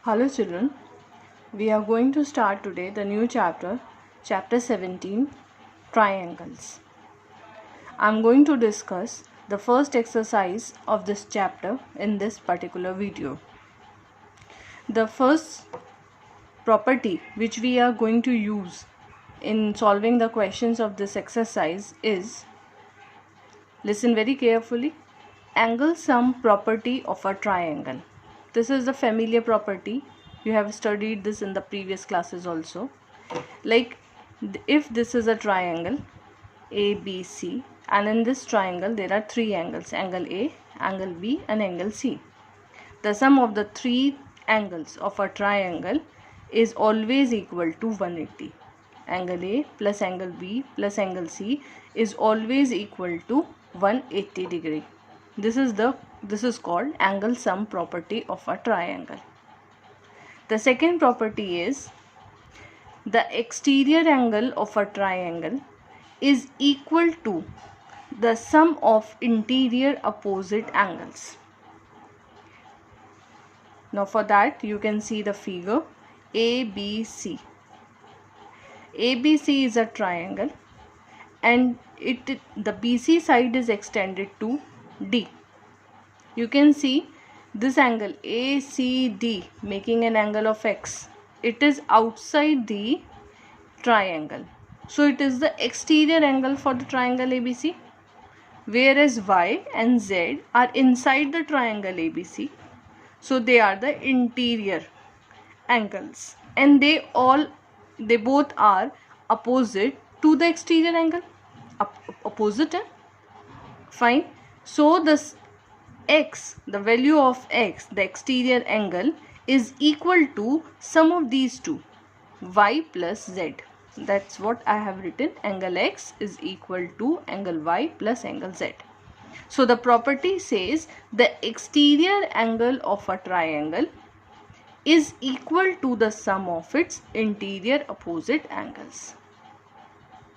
Hello children, we are going to start today the new chapter, chapter 17, triangles. I am going to discuss the first exercise of this chapter in this particular video. The first property which we are going to use in solving the questions of this exercise is, listen very carefully, angle sum property of a triangle. This is the familiar property. You have studied this in the previous classes also. Like if this is a triangle ABC, and in this triangle there are three angles, angle A, angle B and angle C. The sum of the three angles of a triangle is always equal to 180. Angle A plus angle B plus angle C is always equal to 180 degree. This is called angle sum property of a triangle. The second property is the exterior angle of a triangle is equal to the sum of interior opposite angles. Now for that you can see the figure ABC. ABC is a triangle and the BC side is extended to D. You can see this angle ACD making an angle of X. It is outside the triangle. So it is the exterior angle for the triangle ABC. Whereas Y and Z are inside the triangle ABC. So they are the interior angles. And they both are opposite to the exterior angle. Opposite, fine. So this X, the value of X, the exterior angle, is equal to sum of these two, Y plus Z. That's what I have written. Angle X is equal to angle Y plus angle Z. So the property says the exterior angle of a triangle is equal to the sum of its interior opposite angles.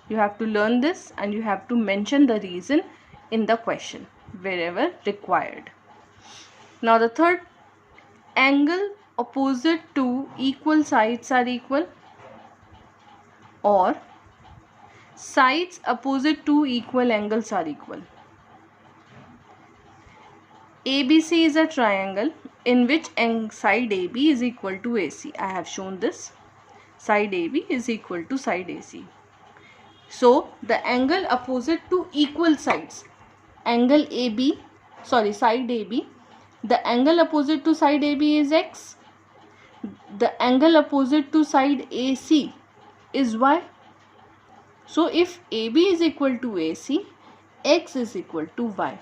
You have to learn this and you have to mention the reason in the question wherever required. Now the third, angle opposite to equal sides are equal, or sides opposite to equal angles are equal. ABC is a triangle in which side AB is equal to AC. I have shown this. Side AB is equal to side AC. So the angle opposite to equal sides, side AB, the angle opposite to side AB is X. The angle opposite to side AC is Y. So if AB is equal to AC, X is equal to Y.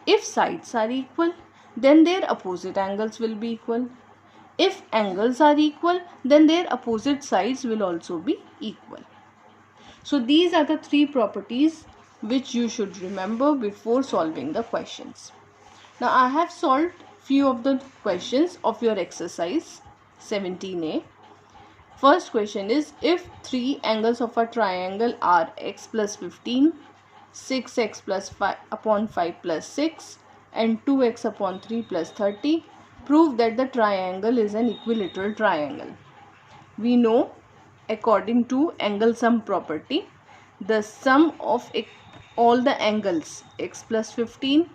If sides are equal, then their opposite angles will be equal. If angles are equal, then their opposite sides will also be equal. So these are the three properties which you should remember before solving the questions. Now I have solved few of the questions of your exercise 17A. First question is, if three angles of a triangle are x plus 15, 6x plus 5 upon 5 plus 6 and 2x upon 3 plus 30, prove that the triangle is an equilateral triangle. We know, according to angle sum property, the sum of all the angles x plus 15,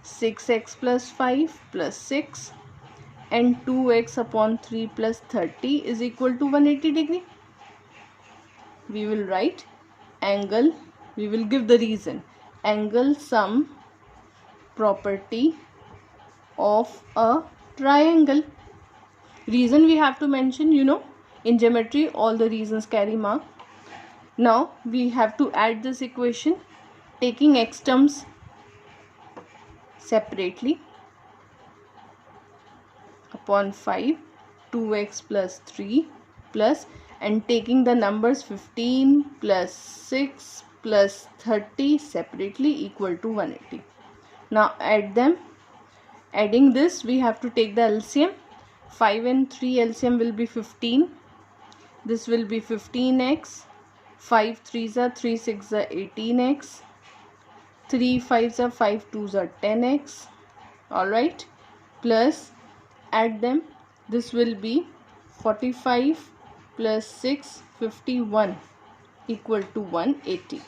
6x plus 5 plus 6 and 2x upon 3 plus 30 is equal to 180 degree. We will write angle, we will give the reason, angle sum property of a triangle. Reason we have to mention, in geometry all the reasons carry mark. Now we have to add this equation taking x terms separately. Upon 5, 2x plus 3 plus, and taking the numbers 15 plus 6 plus 30 separately equal to 180. Now add them. Adding this, we have to take the LCM. 5 and 3 LCM will be 15. This will be 15x. 5 3s are 3 6s are 18x. 3 5s are 5 2s are 10x. Alright. Plus add them. This will be 45 plus 6, 51 equal to 180.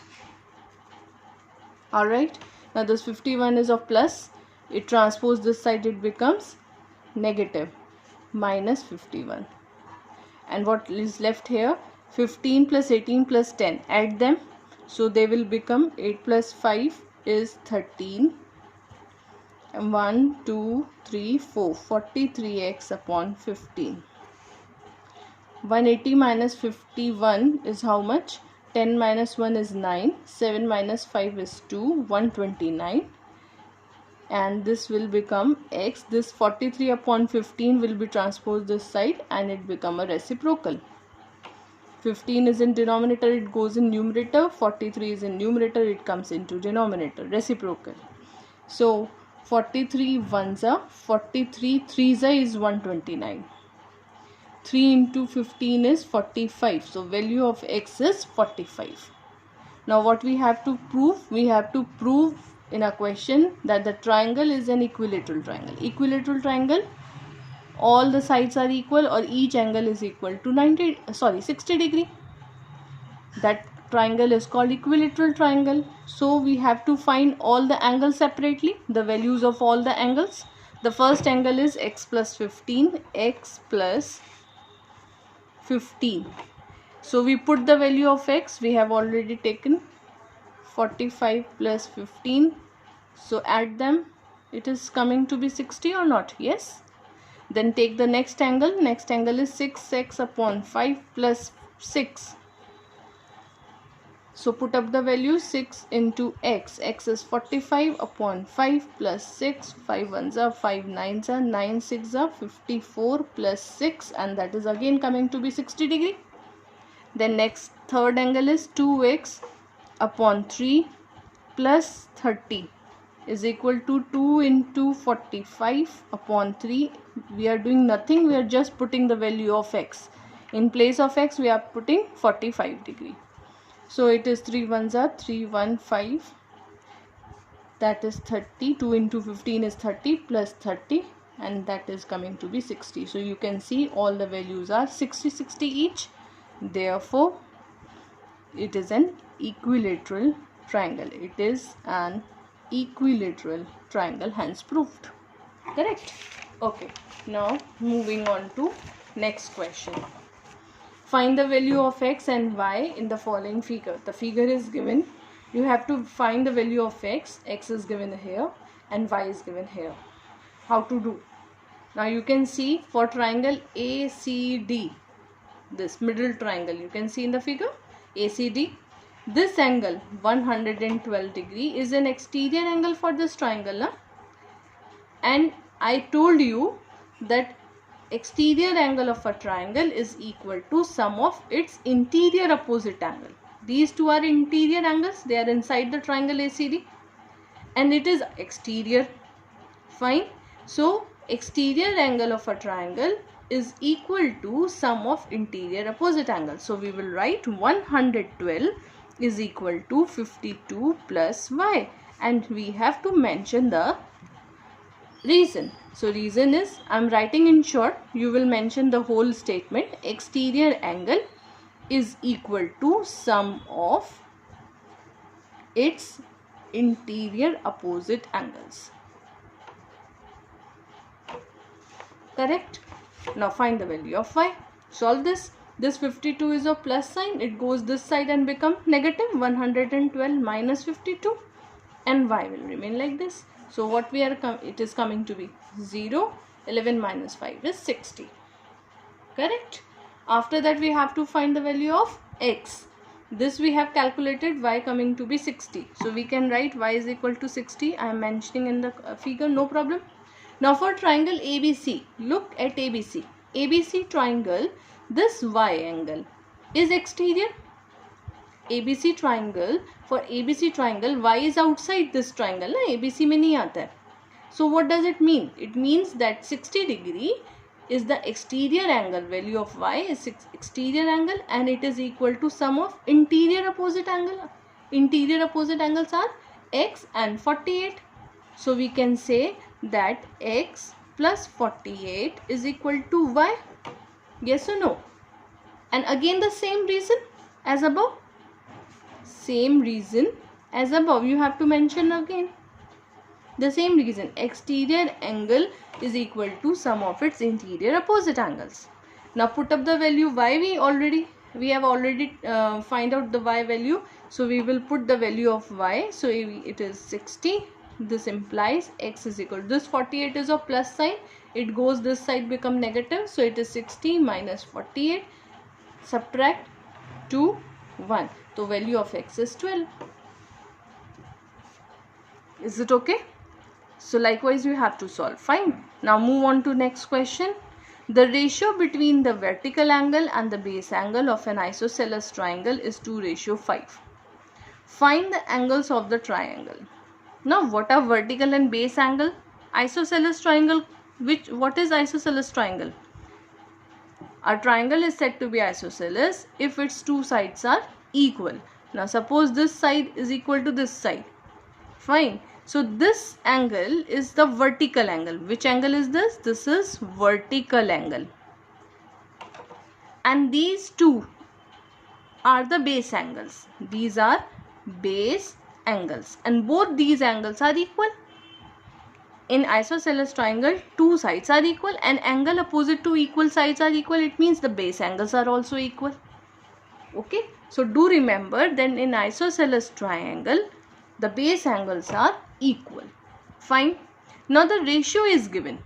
Alright, now this 51 is of plus, it transpose this side, it becomes negative, minus 51. And what is left here? 15 plus 18 plus 10, add them, so they will become 8 plus 5 is 13, and 1, 2, 3, 4, 43x upon 15. 180 minus 51 is how much? 10 minus 1 is 9, 7 minus 5 is 2, 129, and this will become x. This 43 upon 15 will be transposed this side and it become a reciprocal. 15 is in denominator, it goes in numerator. 43 is in numerator, it comes into denominator, reciprocal. So 43 ones are 43, 3s is 129. 3 into 15 is 45. So value of x is 45. Now what we have to prove? We have to prove in a question that the triangle is an equilateral triangle. Equilateral triangle, all the sides are equal or each angle is equal to 60 degree. That triangle is called equilateral triangle. So we have to find all the angles separately, the values of all the angles. The first angle is x plus 15, x plus 15. So we put the value of x, we have already taken 45 plus 15. So add them, it is coming to be 60 or not? Yes. Then take the next angle. Next angle is 6x upon 5 plus 6. So put up the value, 6 into x. X is 45 upon 5 plus 6. 5 ones are 5 nines are 9 6 are 54 plus 6, and that is again coming to be 60 degree. Then next third angle is 2x upon 3 plus 30 is equal to 2 into 45 upon 3. We are doing nothing, we are just putting the value of x. In place of x we are putting 45 degree. So it is 3 ones are 315, that is 30. 2 into 15 is 30 plus 30, and that is coming to be 60. So you can see all the values are 60 60 each. Therefore it is an equilateral triangle. It is an equilateral triangle, hence proved. Correct? Okay, now moving on to next question. Find the value of x and y in the following figure. The figure is given, you have to find the value of x. X is given here and y is given here. How to do? Now you can see for triangle ACD, this middle triangle, you can see in the figure ACD, this angle 112 degree is an exterior angle for this triangle, and I told you that exterior angle of a triangle is equal to sum of its interior opposite angle. These two are interior angles, they are inside the triangle ACD, and it is exterior. Fine. So exterior angle of a triangle is equal to sum of interior opposite angles. So we will write 112 is equal to 52 plus y, and we have to mention the reason. So reason is, I am writing in short, you will mention the whole statement. Exterior angle is equal to sum of its interior opposite angles. Correct? Now find the value of y. Solve this. This 52 is a plus sign, it goes this side and become negative. 112 minus 52, and y will remain like this. So what we are, it is coming to be 0. 11 minus 5 is 60. Correct? After that we have to find the value of x. This we have calculated, y coming to be 60. So we can write y is equal to 60. I am mentioning in the figure, no problem. Now for triangle ABC, look at ABC. ABC triangle, this y angle is exterior. ABC triangle, for ABC triangle, y is outside this triangle. ABC में नहीं आता है. So what does it mean? It means that 60 degree is the exterior angle. Value of y is exterior angle, and it is equal to sum of interior opposite angle. Interior opposite angles are x and 48. So we can say that x plus 48 is equal to y? Yes or no? And again the same reason as above. Same reason as above. You have to mention again the same reason. Exterior angle is equal to sum of its interior opposite angles. Now put up the value y. We have already find out the y value. So we will put the value of y. So it is 60. This implies x is equal to this 48 is of plus sign. It goes this side become negative. So it is 60 minus 48. Subtract 2, 1. So value of x is 12. Is it okay? So likewise you have to solve. Fine. Now move on to next question. The ratio between the vertical angle and the base angle of an isosceles triangle is 2:5. Find the angles of the triangle. Now what are vertical and base angle? Isosceles triangle. What is isosceles triangle? A triangle is said to be isosceles if its two sides are equal. Now suppose this side is equal to this side. Fine. So this angle is the vertical angle. Which angle is this? This is vertical angle. And these two are the base angles. These are base angles. And both these angles are equal. In isosceles triangle, two sides are equal and angle opposite to equal sides are equal. It means the base angles are also equal. Okay. So do remember then in isosceles triangle, the base angles are equal. Fine. Now the ratio is given.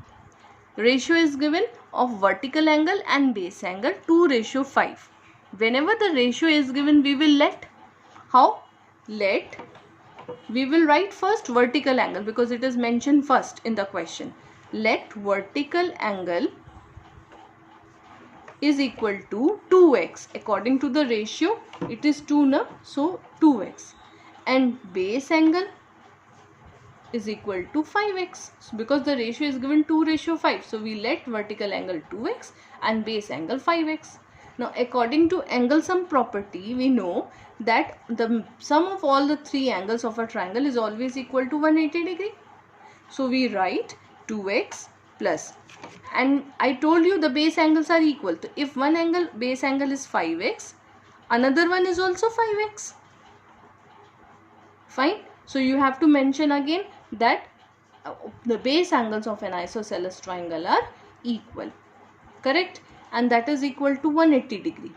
Ratio is given of vertical angle and base angle 2:5. Whenever the ratio is given, we will we will write first vertical angle because it is mentioned first in the question. Let vertical angle is equal to 2x. According to the ratio, it is 2 na, so 2x. And base angle is equal to 5x. So because the ratio is given 2:5, so we let vertical angle 2x and base angle 5x. Now according to angle sum property, we know that the sum of all the three angles of a triangle is always equal to 180 degree. So we write 2x plus, and I told you the base angles are equal. So if one angle, base angle is 5x, another one is also 5x. Fine. So you have to mention again that the base angles of an isosceles triangle are equal. Correct? And that is equal to 180 degree.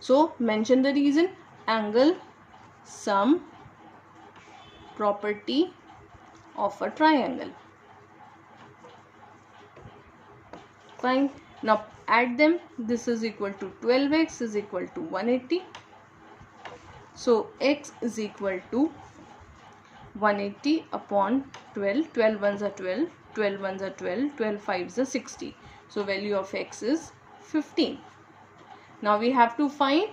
So mention the reason. Angle sum property of a triangle. Fine. Now add them. This is equal to 12x is equal to 180. So x is equal to 180 upon 12. 12 ones are 12. 12 ones are 12. 12 fives are 60. So value of x is 15. Now we have to find,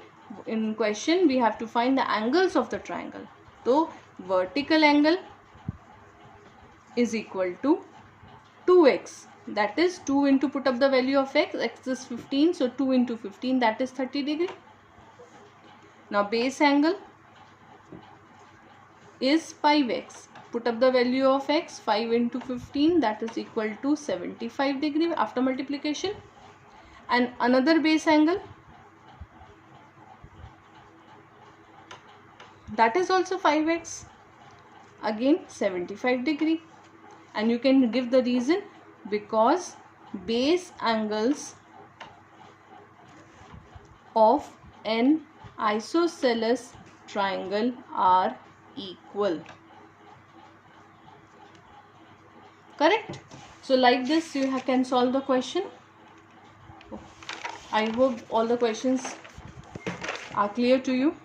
in question we have to find the angles of the triangle. So vertical angle is equal to 2x. That is 2 into, put up the value of x. X is 15. So 2 into 15, that is 30 degree. Now base angle is 5x. Put up the value of x. 5 into 15, that is equal to 75 degree after multiplication. And another base angle, that is also 5x. Again 75 degree. And you can give the reason, because base angles of an isosceles triangle are equal. Correct? So like this you can solve the question. I hope all the questions are clear to you.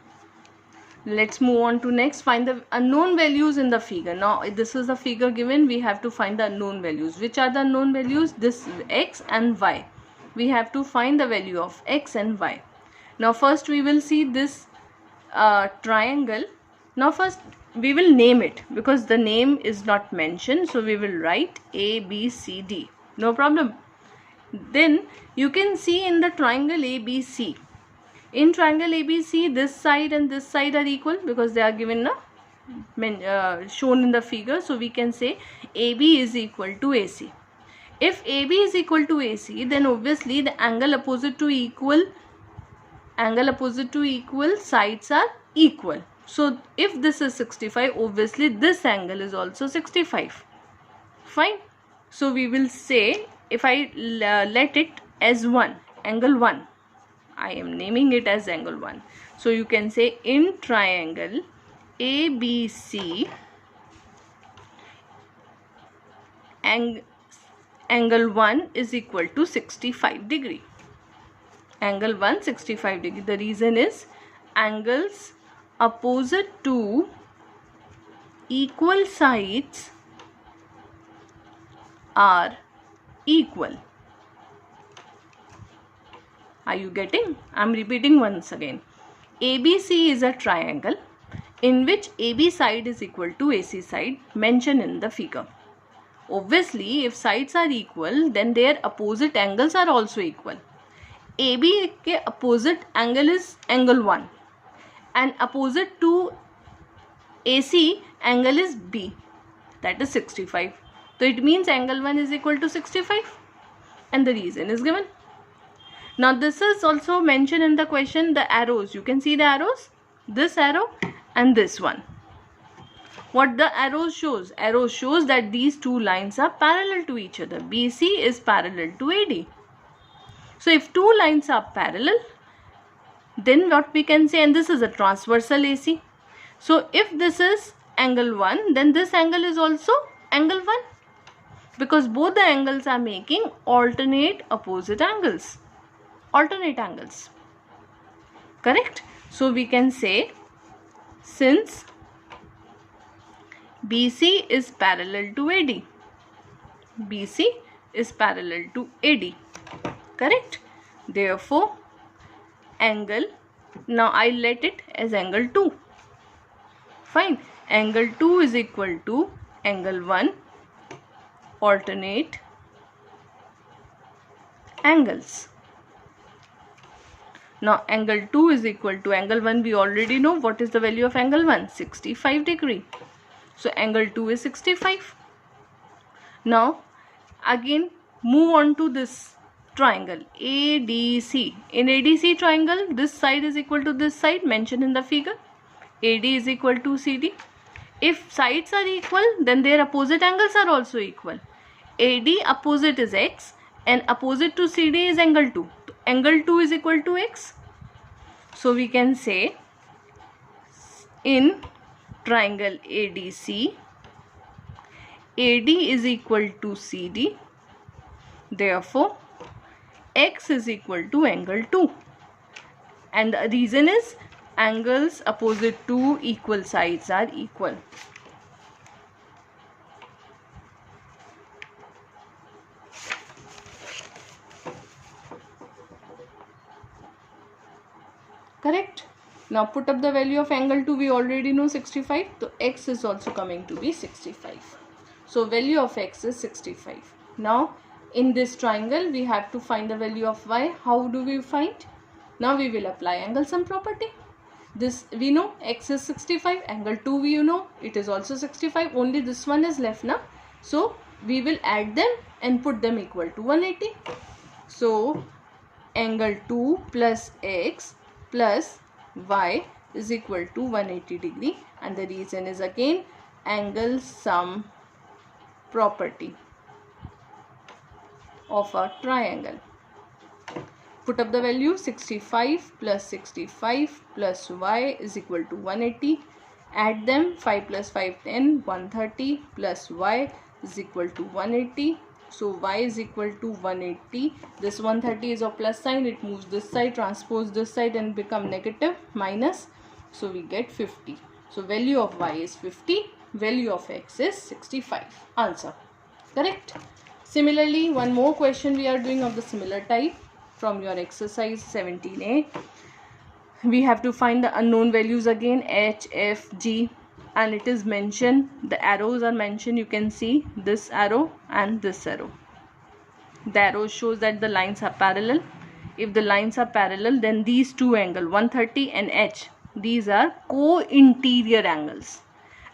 Let's move on to next. Find the unknown values in the figure. Now this is the figure given. We have to find the unknown values. Which are the unknown values? This x and y. We have to find the value of x and y. Now first we will see this triangle. Now first we will name it, because the name is not mentioned. So we will write A, B, C, D. No problem. Then you can see in the triangle ABC. In triangle ABC, this side and this side are equal because they are given na. shown in the figure. So we can say AB is equal to AC. If AB is equal to AC, then obviously the angle opposite to equal sides are equal. So if this is 65, obviously this angle is also 65. Fine. So we will say, if I let it as 1, angle 1, I am naming it as angle 1. So you can say in triangle ABC, angle 1 is equal to 65 degree. Angle 1 65 degree. The reason is angles opposite to equal sides are equal. Are you getting? I am repeating once again. ABC is a triangle in which AB side is equal to AC side mentioned in the figure. Obviously, if sides are equal, then their opposite angles are also equal. AB के opposite angle is angle 1 and opposite to AC angle is B, that is 65. So it means angle 1 is equal to 65 and the reason is given. Now this is also mentioned in the question, the arrows. You can see the arrows, this arrow and this one. What the arrow shows? Arrow shows that these two lines are parallel to each other. BC is parallel to AD. So if two lines are parallel, then what we can say, and this is a transversal AC. So if this is angle 1, then this angle is also angle 1, because both the angles are making alternate angles. Correct? So we can say, since BC is parallel to AD, BC is parallel to AD. Correct? Therefore, angle, now I let it as angle 2. Fine. Angle 2 is equal to angle 1, alternate angles. Now angle 2 is equal to angle 1. We already know what is the value of angle 1, 65 degree. So angle 2 is 65. Now again move on to this triangle ADC. In ADC triangle, this side is equal to this side mentioned in the figure. AD is equal to CD. If sides are equal, then their opposite angles are also equal. AD opposite is X and opposite to CD is angle 2. Angle 2 is equal to X. So we can say, in triangle ADC, AD is equal to CD. Therefore, X is equal to angle 2. And the reason is angles opposite to equal sides are equal. Correct? Now put up the value of angle 2. We already know 65. So X is also coming to be 65. So value of X is 65. Now in this triangle we have to find the value of Y. How do we find? Now we will apply angle sum property. This we know X is 65. Angle 2 we know it is also 65. Only this one is left now. So we will add them and put them equal to 180. So angle 2 plus X plus Y is equal to 180 degree, and the reason is again angle sum property of a triangle. Put up the value, 65 plus 65 plus Y is equal to 180. Add them, 5 plus 5 10, 130 plus Y is equal to 180. So Y is equal to 180. This 130 is of plus sign, it moves this side, transpose this side and become negative, minus. So we get 50. So value of Y is 50, value of X is 65. Answer. Correct? Similarly, one more question we are doing of the similar type from your exercise 17A. We have to find the unknown values again, H, F, G, and it is mentioned, the arrows are mentioned. You can see this arrow and this arrow. The arrow shows that the lines are parallel. If the lines are parallel, then these two angles 130 and H, these are co-interior angles.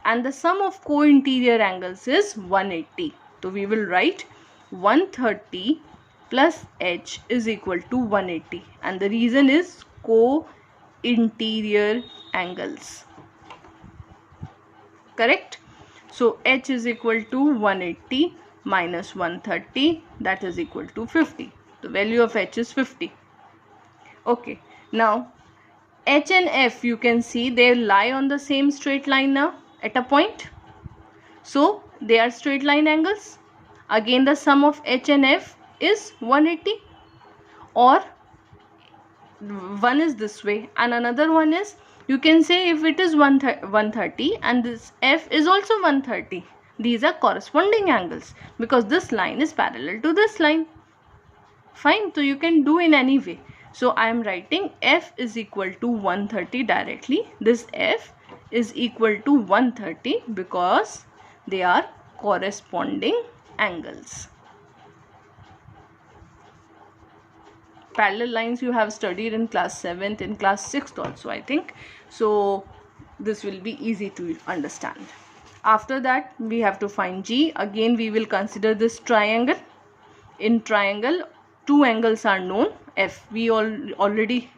and the sum of co-interior angles is 180. So we will write 130 plus h is equal to 180, and the reason is co-interior angles. Correct? So h is equal to 180 minus 130, that is equal to 50. The value of h is 50. Okay, now h and f, you can see they lie on the same straight line now at a point. So they are straight line angles. Again the sum of h and f is 180, or one is this way and another one is, you can say if it is 130 and this f is also 130, these are corresponding angles because this line is parallel to this line. Fine, so you can do in any way. So I am writing f is equal to 130 directly. This f is equal to 130 because they are corresponding angles. Parallel lines you have studied in class 7th, in class 6th also, I think. So this will be easy to understand. After that we have to find g. Again we will consider this triangle. In triangle, two angles are known. F we already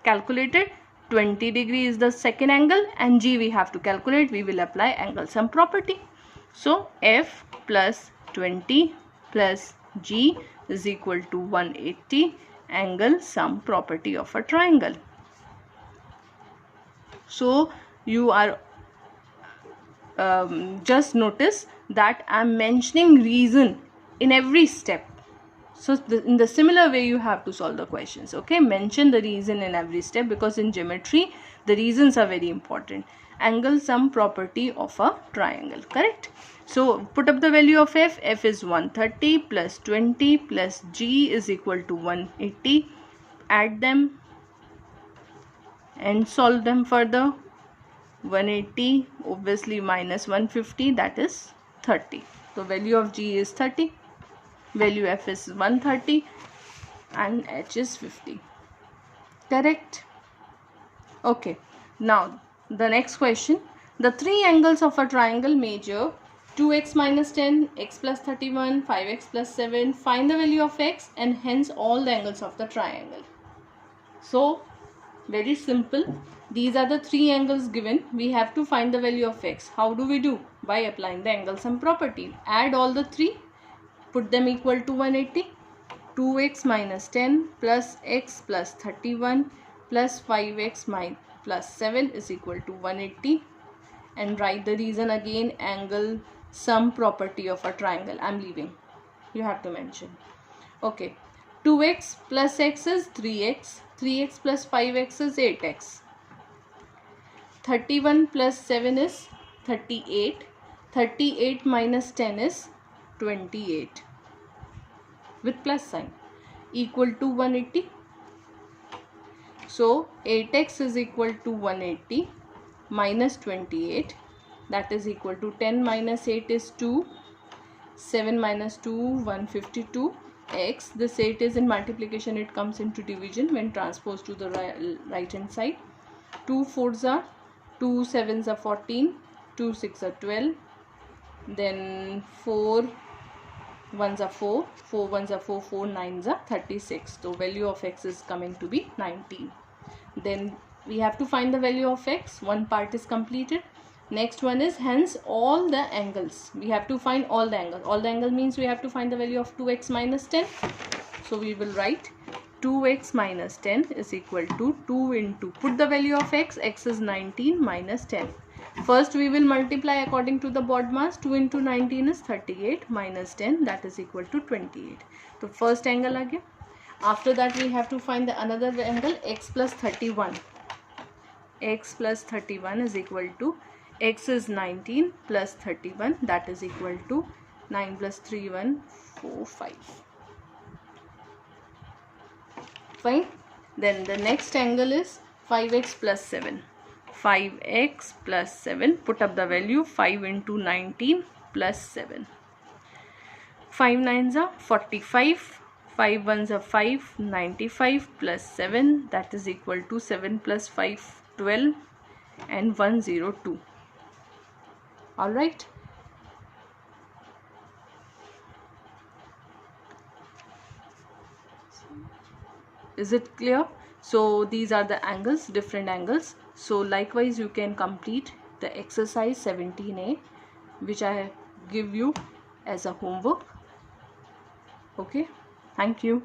calculated. 20 degree is the second angle, and g we have to calculate. We will apply angle sum property. So f plus 20 plus g is equal to 180, angle sum property of a triangle. So you are just notice that I am mentioning reason in every step. So in the similar way you have to solve the questions. Okay, mention the reason in every step because in geometry the reasons are very important. Angle sum property of a triangle. Correct? So put up the value of f. F is 130 plus 20 plus g is equal to 180. Add them and solve them further. 180 obviously minus 150, that is 30. So value of g is 30. Value f is 130 and h is 50. Correct? Okay. Now the next question. The three angles of a triangle measure 2x minus 10, x plus 31, 5x plus 7. Find the value of x and hence all the angles of the triangle. So very simple. These are the three angles given. We have to find the value of x. How do we do? By applying the angle sum property. Add all the three. Put them equal to 180. 2x minus 10 plus x plus 31 plus 5x plus 7 is equal to 180. And write the reason again, angle sum property of a triangle. I am leaving. You have to mention. Okay. 2x plus x is 3x. 3x plus 5x is 8x. 31 plus 7 is 38. 38 minus 10 is 28 with plus sign equal to 180. So 8x is equal to 180 minus 28, that is equal to 10 minus 8 is 2. 7 minus 2, 152. X, this 8 is in multiplication, it comes into division when transposed to the right hand side. 2 4s are 2 7s are 14, 2 6 are 12, then 4 1s are 4, 4 1s are 4, 4 9s are 36. So value of x is coming to be 19. Then we have to find the value of x. One part is completed. Next one is hence all the angles. We have to find all the angles. All the angle means we have to find the value of 2x minus 10. So we will write 2x minus 10 is equal to 2 into, put the value of x. X is 19 minus 10. First we will multiply according to the BODMAS. 2 into 19 is 38 minus 10, that is equal to 28. So first angle again. After that we have to find the another angle, x plus 31. X plus 31 is equal to, x is 19 plus 31, that is equal to 9 plus 3 1 4 5. Fine. Then the next angle is 5x plus 7. 5x plus 7, put up the value. 5 into 19 plus 7. 5 9s are 45. 5 1s are 5. 95 plus 7, that is equal to 7 plus 5 12 and 102. All right. Is it clear? So these are the angles, different angles. So likewise you can complete the exercise 17A, which I give you as a homework. Okay, thank you.